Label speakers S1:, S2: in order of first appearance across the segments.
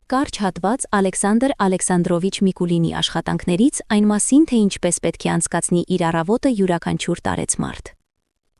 S1: Կարճ հատված Ալեքսանդր Ալեքսանդրովիչ Միկուլինի աշխատանքներից այն մասին, թե ինչպես պետք է անցկացնի իր առավոտը յուրաքանչյուր տարեց մարդ։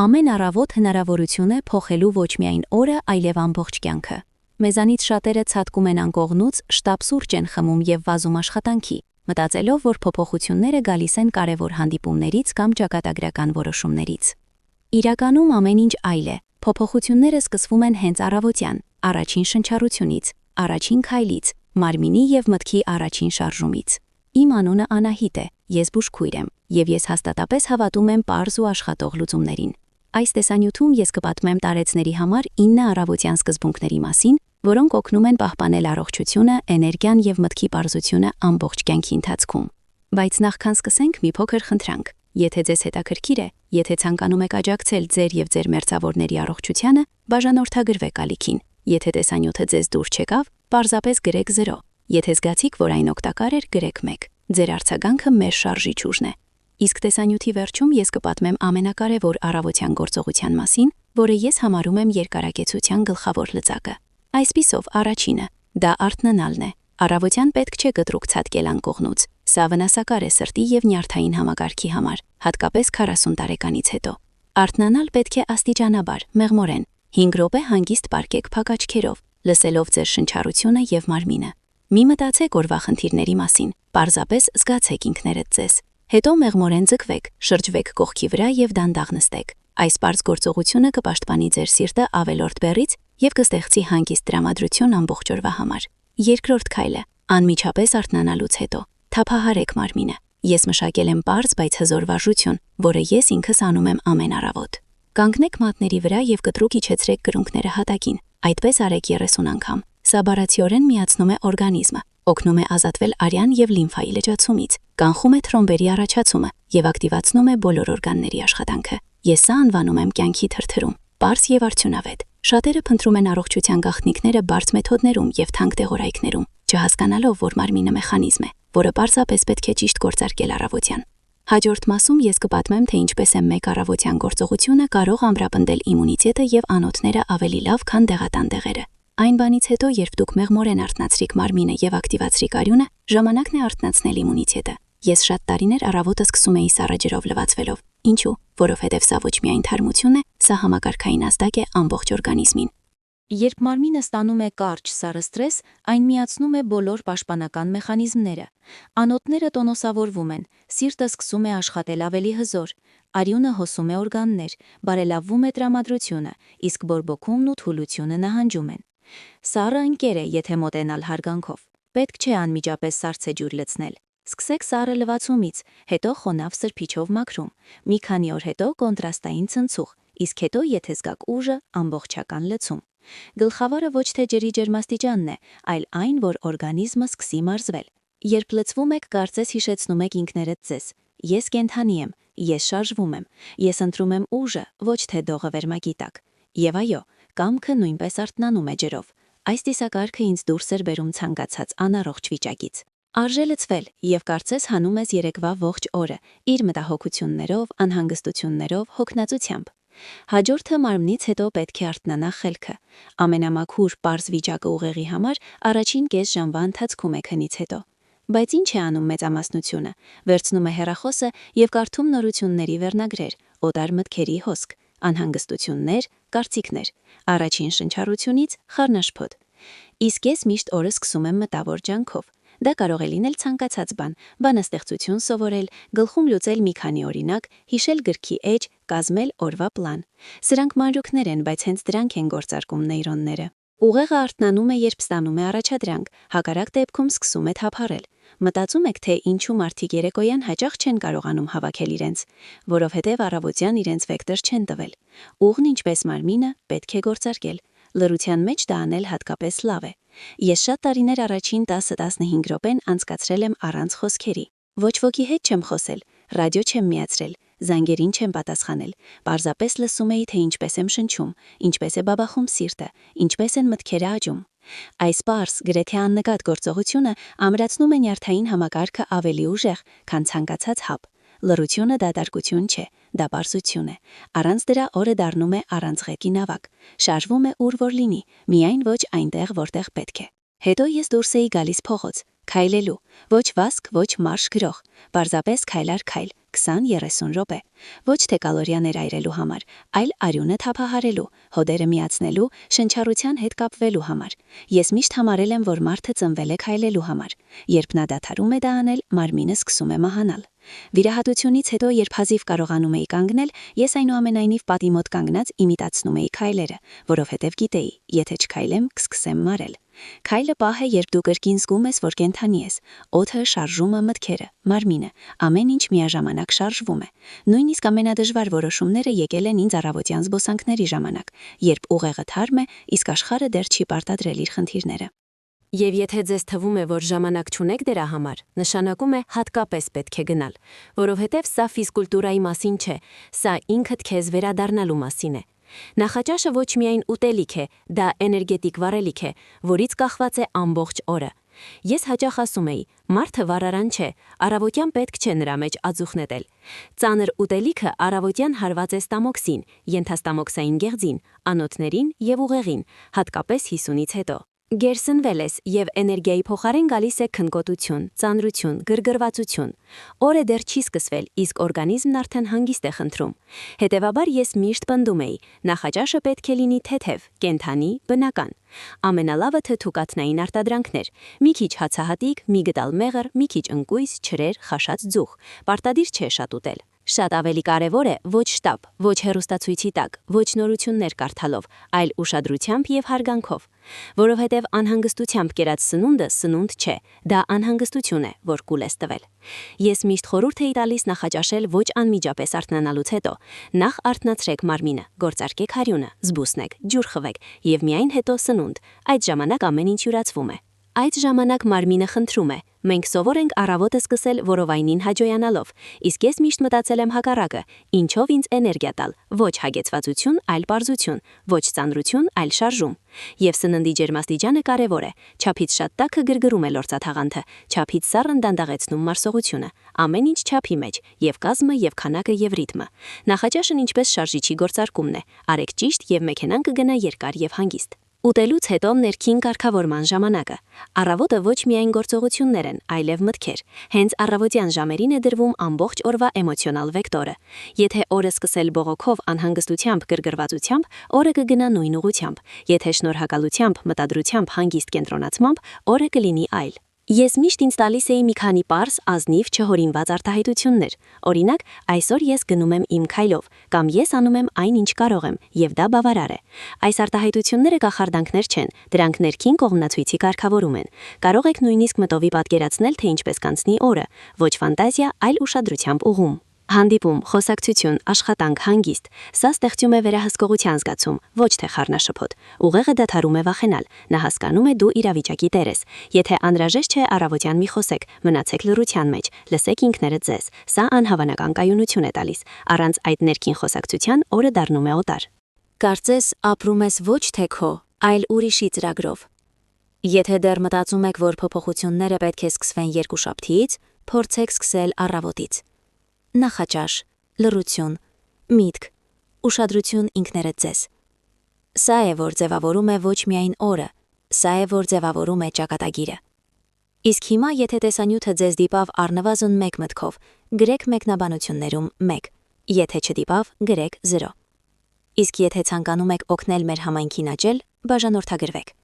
S1: Ամեն առավոտ հնարավորություն է փոխելու ոչ միայն օրը, այլև ամբողջ կյանքը։ Մեզանից շատերը ցատկում են անկողնուց, շտապ սուրճ են խմում եւ վազում աշխատանքի, մտածելով, որ փոփոխությունները գալիս են կարևոր հանդիպումներից կամ ճակատագրական որոշումներից։ Իրականում ամեն ինչ այլ է։ Փոփոխությունները սկսվում են հենց առավոտյան, առաջին շնչառությունից, առաջին քայլից, մարմինի եւ մտքի առաջին շարժումից։ Իմ անունը Անահիտ է, ես բուժքույր եմ, եւ ես հաստատապես հավատում եմ պարզ ու աշխատող լուծումներին։ Այս տեսանյութում ես կպատմեմ տարեցների համար 9 առավոտյան սկզբունքների մասին, որոնք օգնում են պահպանել առողջությունը, էներգիան եւ մտքի պարզությունը ամբողջ կյանքի ընթացքում։ Բայց նախքան սկսենք, մի փոքր խնդրանք։ Եթե ձեզ հետաքրքիր է, եթե ցանկանում եք աջակցել ձեր եւ ձեր մերձավորների առողջությանը, բաժանորդագրվեք ալիքին։ Եթե տեսանյութը ձեզ դուր չեկավ, պարզապես գրեք 0։ Եթե զգացիք, որ այն օգտակար էր, գրեք 1։ Ձեր արձագանքը մեր շարժիչ ուժն է։ Իսկ տեսանյութի վերջում ես կպատմեմ ամենակարևոր առավոտյան գործողության մասին, որը ես համարում եմ երկարակեցության գլխավոր լծակը։ Այսպիսով, առաջինը, դա արթնանալն է։ Առավոտյան պետք չէ կտրուկ ցատկել անկողնուց։ Սա վնասակար է սրտի եւ նյարդային համակարգի համար, հատկապես 40 տարեկանից հետո։ Արթնանալ պետք է աստիճանաբար, մեղմորեն։ 5 րոպե հանգիստ պառկեք փակ աչքերով, լսելով ձեր շնչառությունը եւ մարմինը։ Մի մտածեք օրվա խնդիրների մասին, պարզապես զգացեք ինքներդ ձեզ։ Հետո մեղմորեն ձգվեք, շրջվեք կողքի վրա եւ դանդաղ նստեք։ Այս պարզ գործողությունը կպաշտպանի ձեր սիրտը ավելորդ բեռից եւ կստեղծի հանգիստ տրամադրություն ամբողջ օրվա համար։ Երկրորդ քայլը՝ անմիջապես արթնանալուց հետո թափահարեք մարմինը։ Ես մշակել եմ պարզ, բայց հզոր վարժություն, որը ես ինքս անում եմ ամեն առավոտ։ Կանգնեք մատների վրա եւ կտրուկ իջեցրեք կրունկները հատակին։ Այդպես արեք 30 անգամ։ Սա բառացիորեն միացնում է օրգանիզմը, օգնում է ազատվել արյան եւ լիմֆայի լճացումից, կանխում է թրոմբերի առաջացումը եւ ակտիվացնում է բոլոր օրգանների աշխատանքը։ Ես սա անվանում եմ կյանքի թրթռում, պարզ եւ արդյունավետ։ Շատերը փնտրում են առողջության գաղտնիքները բարդ մեթոդներում եւ թանկ տեղորայքներում, չհասկանալով, որ մարմինը մեխանիզմ է, որը պարզապես պետք է ճիշտ գործարկել առավոտյան։ Հաջորդ մասում ես կպատմեմ, թե ինչպես է մեկ առավոտյան գործողությունը կարող ամրապնդել իմունիտետը եւ անոթները ավելի լավ, քան դեղատան դեղերը։ Այն բանից հետո, երբ դուք մեղմորեն արթնացրիք մարմինը եւ ակտիվացրիք արյունը, ժամանակն է արթնացնել իմունիտետը։ Ես շատ տարիներ առավոտը սկսում էի սառը ջրով լվացվելով։ Ինչու՞, որովհետեւ սա ոչ միայն թարմություն է, սա համակարգային ազդակ է ամբողջ օրգանիզմին։ Երբ մարմինը ստանում է կարճ սառը ստրես, այն միացնում է բոլոր պաշտպանական մեխանիզմները։ Անոթները տոնոսավորվում են, սիրտը սկսում է աշխատել ավելի հզոր, արյունը հոսում է օրգաններ, բարելավվում է տրամադրությունը, իսկ բորբոքումն ու թուլությունը նահանջում են։ Սառը ընկեր է, եթե մոտենալ հարգանքով։ Պետք չէ անմիջապես սառցե ջուր լցնել։ Սկսեք սառը լվացումից, հետո խոնավ սրբիչով մաքրում, մի քանի օր հետո կոնտրաստային ցնցուղ, իսկ հետո, եթե զգաք ուժը, ամբողջական լցում։ Գլխավորը ոչ թե ջրի ջերմաստիճանն է, այլ այն, որ օրգանիզմը սկսի մարզվել։ Երբ լցվում եք, կարծես հիշեցնում եք ինքներդ ձեզ։ Ես կենդանի եմ, ես շարժվում եմ, ես ընտրում եմ ուժը, ոչ թե դողը վերմագիտակ։ Եվ այո, կամքը նույնպես արթնանում է ջրով։ Այս տեսակարգը ինձ դուրս էր բերում ցանկացած անառողջ վիճակից։ Արժե լցվել եւ կարծես հանում ես երեկվա ողջ օրը, իր մտահոգություններով, անհանգստություններով, հոգնածությամբ։ Հաջորդը մարմնից հետո պետք է արթնանա խելքը։ Ամենամաքուր պարզ վիճակը ուղեղի համար առաջին կես ժամվա ընթացքում է քնից հետո։ Բայց ինչ է անում մեծամասնությունը։ Վերցնում է հեռախոսը եւ կարդում նորությունների վերնագրեր, օտար մտքերի հոսք, անհանգստություններ, կարծիքներ, առաջին շնչառությունից խառնաշփոթ։ Իսկ ես միշտ օրը սկսում եմ մտավոր ջանքով։ Դա կարող է լինել ցանկացած բանաստեղծություն սովորել, գլխում լուծել մի քանի օրինակ, հիշել գրքի էջ, կազմել օրվա պլան։ Սրանք մանրուքներ են, բայց հենց դրանք են գործարկում նեյրոնները։ Ուղեղը արթնանում է, երբ ստանում է առաջադրանք, հակառակ դեպքում սկսում է թափառել։ Մտածում եք, թե ինչու մարդիկ երեկոյան հաճախ չեն կարողանում հավաքել իրենց, որովհետև առավոտյան իրենց վեկտոր չեն տվել։ Ուղն ինչպես մարմինը պետք է գործարկել։ Լռության մեջ դա անել հատկապես լավ է։ Ես շատ տարիներ առաջին 10-15 րոպեն անցկացրել եմ առանց խոսքերի։ Ոչ ոքի հետ չեմ խոսել, ռադիո չեմ միացրել, զանգերին չեմ պատասխանել, պարզապես լսում էի, թե ինչպես եմ շնչում, ինչպես է բաբախում սիրտը, ինչպես են մտքերը աճում։ Այս պարզ, գրեթե աննկատ գործողությունը ամրացնում է նյարդային համակարգը ավելի ուժեղ, քան ցանկացած հապ։ Լռությունը դատարկություն չէ, դա պարզություն է։ Առանց դրա օրը դառնում է առանց ղեկի նավակ։ Շարժվում է ուր որ լինի, միայն ոչ այնտեղ, որտեղ պետք է։ Հետո ես դուրս էի գալիս փողոց, քայլելու, ոչ վազք, ոչ մարշ գրող, պարզապես քայլ առ քայլ, 20-30 րոպե, ոչ թե կալորիաներ այրելու համար, այլ արյունը թափահարելու, հոդերը միացնելու, շնչառության հետ կապվելու համար։ Ես միշտ համարել եմ, որ մարդը ծնվել է քայլելու համար։ Երբ նա դադարում է դա անել, մարմինը սկսում է մահանալ։ Վիրահատությունից հետո, երբ հազիվ կարողանում էի կանգնել, ես այնուամենայնիվ պատի մոտ կանգնած իմիտացնում էի քայլերը, որովհետև գիտեի, եթե չքայլեմ, կսկսեմ մարել։ Քայլը պահ է, երբ դու կրկին զգում ես, որ կենդանի ես։ Օդը, շարժումը, մտքերը, մարմինը, ամեն ինչ միաժամանակ շարժվում է։ Նույնիսկ ամենադժվար որոշումները եկել են ինձ առավոտյան զբոսանքների ժամանակ, երբ ուղեղը թարմ է, իսկ աշխարհը դեռ չի պարտադրել իր խնդիրները։
S2: Եվ եթե ձեզ թվում է, որ ժամանակ չունեք դրա համար, նշանակում է հատկապես պետք է գնալ, որովհետև սա ֆիզկուլտուրայի մասին չէ, սա ինքդ քեզ վերադառնալու մասին է։ Նախաճաշը ոչ միայն ուտելիք է, դա էներգետիկ վառելիք է, որից կախված է ամբողջ օրը։ Ես հաճախ ասում էի, մարդը վառարան չէ, առավոտյան պետք չէ նրա մեջ ածուխ նետել։ Ծանր ուտելիքը առավոտյան հարված է ստամոքսին, ենթաստամոքսային գեղձին, անոթներին և ուղեղին, հատկապես 50-ից հետո։ Գերսնվել ես և էներգիայի փոխարեն գալիս է քնկոտություն, ծանրություն, գրգռվածություն։ Օրը դեռ չի սկսվել, իսկ օրգանիզմն արդեն հանգիստ է խնդրում։ Հետևաբար ես միշտ պնդում էի, նախաճաշը պետք է լինի թեթև, կենդանի, բնական։ Ամենալավը թթուկատնային արտադրանքներ՝ մի քիչ հացահատիկ, մի գդալ մեղր, մի քիչ ընկույզ, չրեր, խաշած ձուխ։ Պարտադիր չէ շատ ուտել։ Շատ ավելի կարևոր է ոչ շտապ, ոչ հեռուստացույցի տակ, ոչ նորություններ կարդալով, այլ ուշադրությամբ և հարգանքով։ Որովհետև անհանգստությամբ կերած սնունդը սնունդ չէ, դա անհանգստություն է, որ կուլ ես տվել։ Ես միշտ խորհուրդ էի տալիս նախաճաշել ոչ անմիջապես արթնանալուց հետո։ Նախ արթնացրեք մարմինը, գործարկեք հարյունը, զբուսնեք, ջուր խվեք և միայն հետո սնունդ։ Այդ ժամանակ ամեն ինչ յուրացվում է։ Այդ ժամանակ մարմինը խնդրում է։ Մենք սովոր ենք առավոտը սկսել որովայնին հաջողանալով, իսկ ես միշտ մտածել եմ հակառակը, ինչով ինձ էներգիա տալ, ոչ հագեցվածություն, այլ պարզություն, ոչ ծանրություն, այլ շարժում։ Եվ սննդի ջերմաստիճանը կարևոր է։ Չափից շատ տաքը գրգռում է լորձաթաղանթը, չափից սառն դանդաղեցնում մարսողությունը։ Ամեն ինչ չափի մեջ, եւ կազմը, եւ քանակը, եւ ռիթմը։ Նախաճաշն ինչպես շարժիչի գործարկումն է։ Արեք ճիշտ եւ մեքենան կգնա երկար եւ հանգիստ։ Ուտելուց հետո ներքին կարգավորման ժամանակը։ Առավոտը ոչ միայն գործողություններ են, այլև մտքեր։ Հենց առավոտյան ժամերին է դրվում ամբողջ օրվա էմոցիոնալ վեկտորը։ Եթե օրը սկսել բողոքով, անհանգստությամբ, գրգռվածությամբ, օրը կգնա նույն ուղղությամբ։ Եթե շնորհակալությամբ, մտադրությամբ, հանգիստ կենտրոնացմամբ, օրը կլինի այլ։ Ես միշտ ինձ տալիս էի մի քանի պարզ, ազնիվ, չհորինված արտահայտություններ։ Օրինակ, այսօր ես գնում եմ իմ քայլով, կամ ես անում եմ այն, ինչ կարող եմ, եւ դա բավարար է։ Այս արտահայտությունները կախարդանքներ չեն, դրանք ներքին կողմնացույցի կարգավորում են։ Կարող եք նույնիսկ մտովի պատկերացնել, թե ինչպես կանցնի օրը, ոչ ֆանտազիա, այլ ուշադրությամբ ուղղում։ Հանդիպում, խոսակցություն, աշխատանք, հանգիստ։ Սա ստեղծում է վերահսկողության զգացում, ոչ թե խառնաշփոթ։ Ուղեղը դադարում է վախենալ, նա հասկանում է դու իրավիճակի տեր ես։ Եթե անհրաժեշտ չէ, առավոտյան մի խոսեք, մնացեք լռության մեջ, լսեք ինքներդ ձեզ։ Սա անհավանական կայունություն է տալիս։ Առանց այդ ներքին խոսակցության օրը դառնում է օտար։ Կարծես ապրում ես ոչ թե քո, այլ ուրիշի ծրագրով։ Եթե դեռ մտածում եք, որ փոփոխությունները պետք է սկսվեն երկուշաբթիից, փորձեք սկսել առավոտից։ Նախաճաշ, լռություն, միտք, ուշադրություն ինքներդ ձեզ։ Սա է, որ ձևավորում է ոչ միայն օրը, սա է, որ ձևավորում է ճակատագիրը։ Իսկ հիմա, եթե տեսանյութը ձեզ դիպավ առնվազն 1 մտքով, գրեք մեկնաբանություններում 1, եթե չդիպավ, գրեք 0։ Իսկ եթե ցանկանում եք օգնել մեր համայնքին աճել, բաժանորդագրվեք։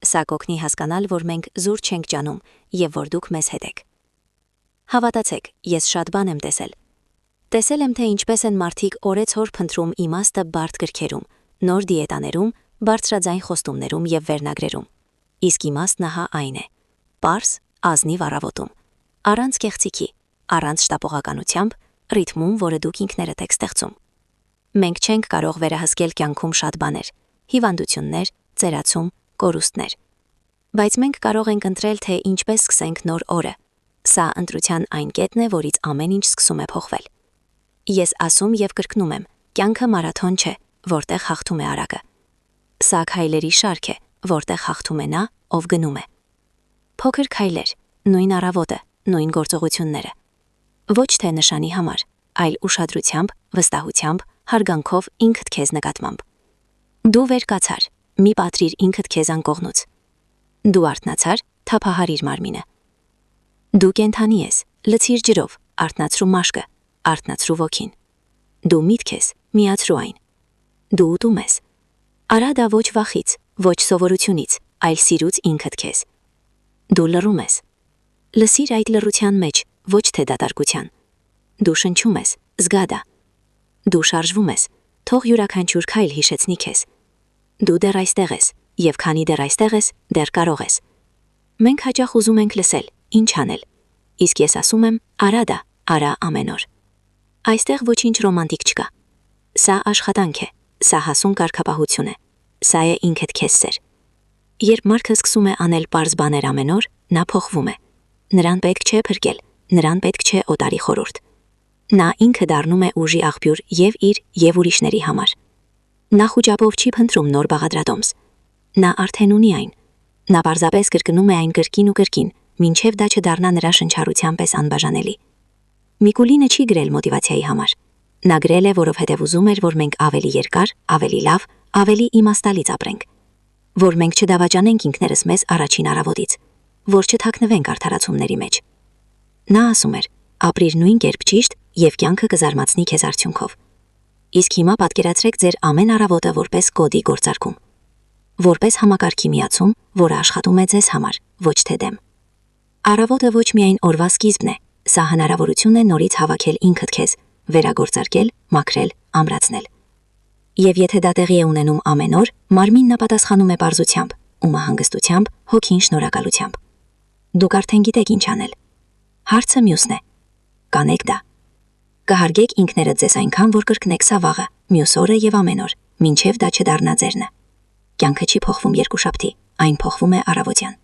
S2: Սա կօգնի հասկանալ, որ մենք զուր չենք ջանում եւ որ դուք մեզ հետ եք։ Հավատացեք, ես շատ բան եմ տեսել։ Տեսել եմ, թե ինչպես են մարդիկ օրեցօր փնտրում իմաստը բարդ գրքերում, նոր դիետաներում, բարձրաձայն խոստումներում եւ վերնագրերում։ Իսկ իմաստն ահա այն է. պարզ, ազնիվ առավոտում, առանց կեղծիքի, առանց շտապողականությամբ, ռիթմում, որը դուք ինքներդ եք ստեղծում։ Մենք չենք կարող վերահսկել կյանքում շատ բաներ՝ հիվանդություններ, ծերացում, կորուստներ։ Բայց մենք կարող ենք ընտրել, թե ինչպես սկսենք նոր օրը։ Սա ընտրության այն կետն է, որից ամեն ինչ սկսում է փոխվել։ Ես ասում եւ կրկնում եմ, կյանքը մարաթոն չէ, որտեղ հաղթում է արագը։ Սա քայլերի շարք է, որտեղ հաղթում է նա, ով գնում է։ Փոքր քայլեր, նույն առավոտը, նույն գործողությունները։ Ոչ թե նշանի համար, այլ ուշադրությամբ, վստահությամբ, հարգանքով ինքդ քեզ նկատմամբ։ Դու վեր կացար, մի պատրիր ինքդ քեզ անկողնուց։
S1: Դու արթնացար, թափահարիր մարմինը։ Դու կենթանի ես, լցիր ջրով, արթնացրու մաշկը, արթնացրու ոգին։ Դու միտք ես, միացրու այն։ Դու ուտում ես։ Արա դա ոչ վախից, ոչ սովորությունից, այլ սիրուց ինքդ քեզ։ Դու լռում ես։ Լսիր այդ լռության մեջ, ոչ թե դատարկության։ Դու շնչում ես, զգա դա։ Դու շարժվում ես, թող յուրաքանչյուր քայլ հիշեցնի քեզ։ Դու դեռ այստեղ ես, եւ քանի դեռ այստեղ ես, դեռ կարող ես։ Մենք հաճախ ուզում ենք լսել, ինչ անել։ Իսկ ես ասում եմ, արա դա, արա ամեն օր։ Այստեղ ոչինչ ռոմանտիկ չկա։ Սա աշխատանք է, սա հասուն կարգապահություն է։ Սա է ինքդ քեզ սեր։ Երբ մարդը սկսում է անել պարզ բաներ ամեն օր, նա փոխվում է։ Նրան պետք չէ փրկել, նրան պետք չէ օտարի խորհուրդ։ Նա ինքը դառնում է ուժի աղբյուր եւ իր եւ ուրիշների համար։ Նա խոճապով չի փնտրում նոր բաղադրատոմս։ Նա արդեն ունի այն։ Նա պարզապես կրկնում է այն կրկին ու կրկին, մինչև դա չդառնա նրա շնչառության պես անբաժանելի։ Միկուլինը չի գրել մոտիվացիայի համար։ Նա գրել է, որովհետև ուզում էր, որ մենք ավելի երկար, ավելի լավ, ավելի իմաստալից ապրենք։ Որ մենք չդավաճանենք ինքներս մեզ առաջին առավոտից, որ չթաքնվենք արդարացումների մեջ։ Նա ասում էր. ապրիր նույն կերպ ճիշտ եւ կյանքը կզարմացնի քեզ արդյունքով։ Իսկ հիմա պատկերացրեք ձեր ամեն առավոտը որպես կոդի գործարկում, որպես համակարգի միացում, որը աշխատում է ձեզ համար, ոչ թե դեմ։ Առավոտը ոչ միայն օրվա սկիզբն է, սա հնարավորություն է նորից հավաքել ինքդ քեզ, վերագործարկել, մաքրել, ամրացնել։ Եվ եթե դա տեղի է ունենում ամեն օր, մարմինն պատասխանում է պարզությամբ, ումը հանգստությամբ, հոգին շնորհակալությամբ։ Դուք արդեն գիտեք ինչ անել։ Հարցը մյուսն է. կանեք դա։ Կհարգեք ինքներդ ձեզ այնքան, որ կրկնեք սա վաղը, մյուս օրը եւ ամեն օր, մինչև դա չդառնա ձերնը։ Կյանքը չի փոխվում երկուշաբթի, այն փոխվում է առավոտյան։